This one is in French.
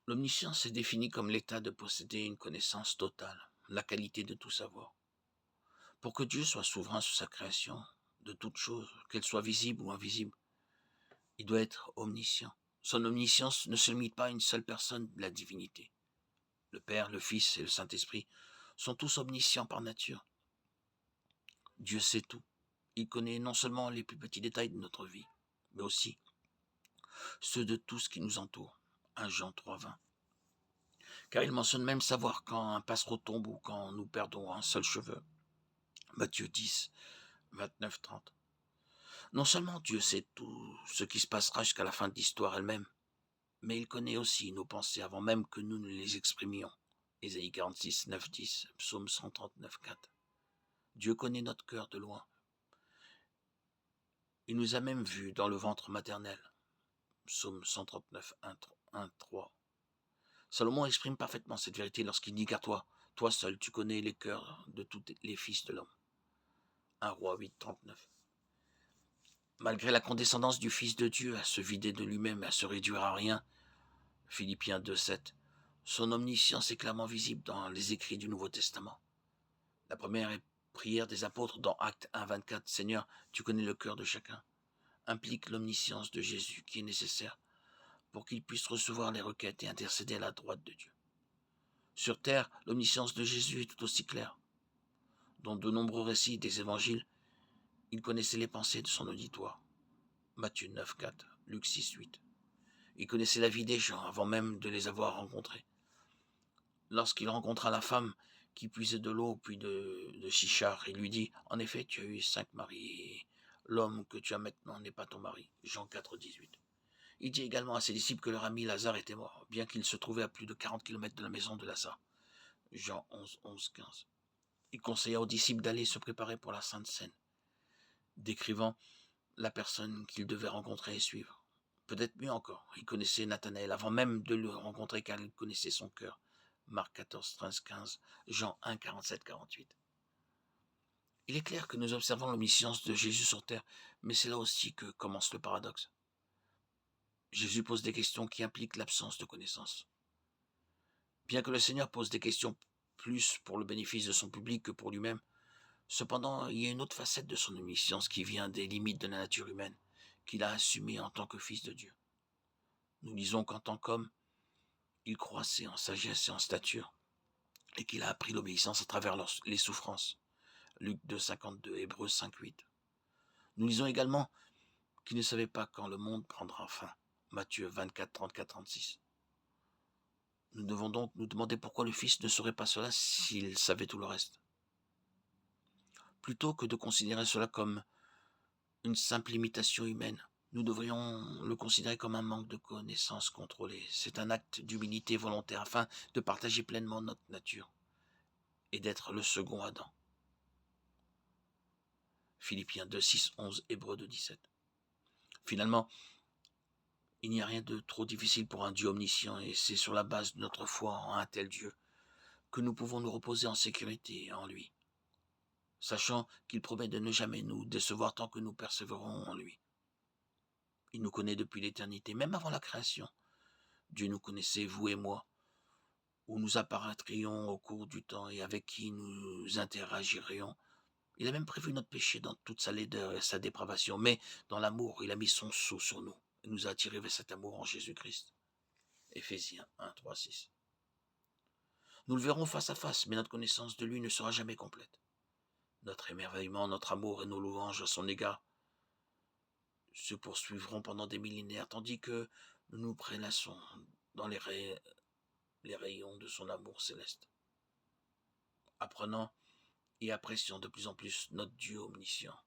L'omniscience est définie comme l'état de posséder une connaissance totale, la qualité de tout savoir. Pour que Dieu soit souverain sur sa création, de toutes choses, qu'elles soient visibles ou invisibles, il doit être omniscient. Son omniscience ne se limite pas à une seule personne de la divinité. Le Père, le Fils et le Saint-Esprit sont tous omniscients par nature. Dieu sait tout. Il connaît non seulement les plus petits détails de notre vie, mais aussi ceux de tout ce qui nous entoure. 1 Jean 3,20. Car il mentionne même savoir quand un passereau tombe ou quand nous perdons un seul cheveu. Matthieu 10, 29, 30. Non seulement Dieu sait tout ce qui se passera jusqu'à la fin de l'histoire elle-même, mais il connaît aussi nos pensées avant même que nous ne les exprimions. Ésaïe 46, 9, 10, Psaume 139, 4. Dieu connaît notre cœur de loin. Il nous a même vus dans le ventre maternel. Psaume 139, 1, 3. Salomon exprime parfaitement cette vérité lorsqu'il dit car toi seul, tu connais les cœurs de tous les fils de l'homme. 1 Roi 8, 39. Malgré la condescendance du Fils de Dieu à se vider de lui-même et à se réduire à rien, Philippiens 2, 7, son omniscience est clairement visible dans les écrits du Nouveau Testament. La première prière des apôtres dans Actes 1, 24, Seigneur, tu connais le cœur de chacun, implique l'omniscience de Jésus qui est nécessaire pour qu'il puisse recevoir les requêtes et intercéder à la droite de Dieu. Sur terre, l'omniscience de Jésus est tout aussi claire. Dans de nombreux récits des évangiles, il connaissait les pensées de son auditoire. Matthieu 9, 4, Luc 6, 8. Il connaissait la vie des gens avant même de les avoir rencontrés. Lorsqu'il rencontra la femme qui puisait de l'eau puis de Chichar, il lui dit « En effet, tu as eu 5 maris, et l'homme que tu as maintenant n'est pas ton mari. » Jean 4, 18. Il dit également à ses disciples que leur ami Lazare était mort, bien qu'il se trouvait à plus de 40 kilomètres de la maison de Lazare. Jean 11, 11, 15. Il conseilla aux disciples d'aller se préparer pour la Sainte Seine, décrivant la personne qu'ils devaient rencontrer et suivre. Peut-être mieux encore, il connaissait Nathanaël avant même de le rencontrer car il connaissait son cœur. Marc 14, 13, 15, Jean 1, 47, 48. Il est clair que nous observons l'omniscience de Jésus sur terre, mais c'est là aussi que commence le paradoxe. Jésus pose des questions qui impliquent l'absence de connaissance. Bien que le Seigneur pose des questions plus pour le bénéfice de son public que pour lui-même, cependant, il y a une autre facette de son omniscience qui vient des limites de la nature humaine, qu'il a assumée en tant que Fils de Dieu. Nous lisons qu'en tant qu'homme, il croissait en sagesse et en stature, et qu'il a appris l'obéissance à travers les souffrances. Luc 2, 52, Hébreux 5, 8. Nous lisons également qu'il ne savait pas quand le monde prendra fin. Matthieu 24, 34, 36. Nous devons donc nous demander pourquoi le Fils ne saurait pas cela s'il savait tout le reste. Plutôt que de considérer cela comme une simple imitation humaine, nous devrions le considérer comme un manque de connaissance contrôlée. C'est un acte d'humilité volontaire afin de partager pleinement notre nature et d'être le second Adam. Philippiens 2, 6, 11, Hébreux 2, 17. Finalement, il n'y a rien de trop difficile pour un Dieu omniscient et c'est sur la base de notre foi en un tel Dieu que nous pouvons nous reposer en sécurité en lui, sachant qu'il promet de ne jamais nous décevoir tant que nous persévérons en lui. Il nous connaît depuis l'éternité, même avant la création. Dieu nous connaissait, vous et moi, où nous apparaîtrions au cours du temps et avec qui nous interagirions. Il a même prévu notre péché dans toute sa laideur et sa dépravation, mais dans l'amour, il a mis son sceau sur nous et nous a attirés vers cet amour en Jésus-Christ. Éphésiens 1, 3, 6. Nous le verrons face à face, mais notre connaissance de lui ne sera jamais complète. Notre émerveillement, notre amour et nos louanges à son égard se poursuivront pendant des millénaires, tandis que nous nous prélassons dans les rayons de son amour céleste, apprenant et appréciant de plus en plus notre Dieu omniscient.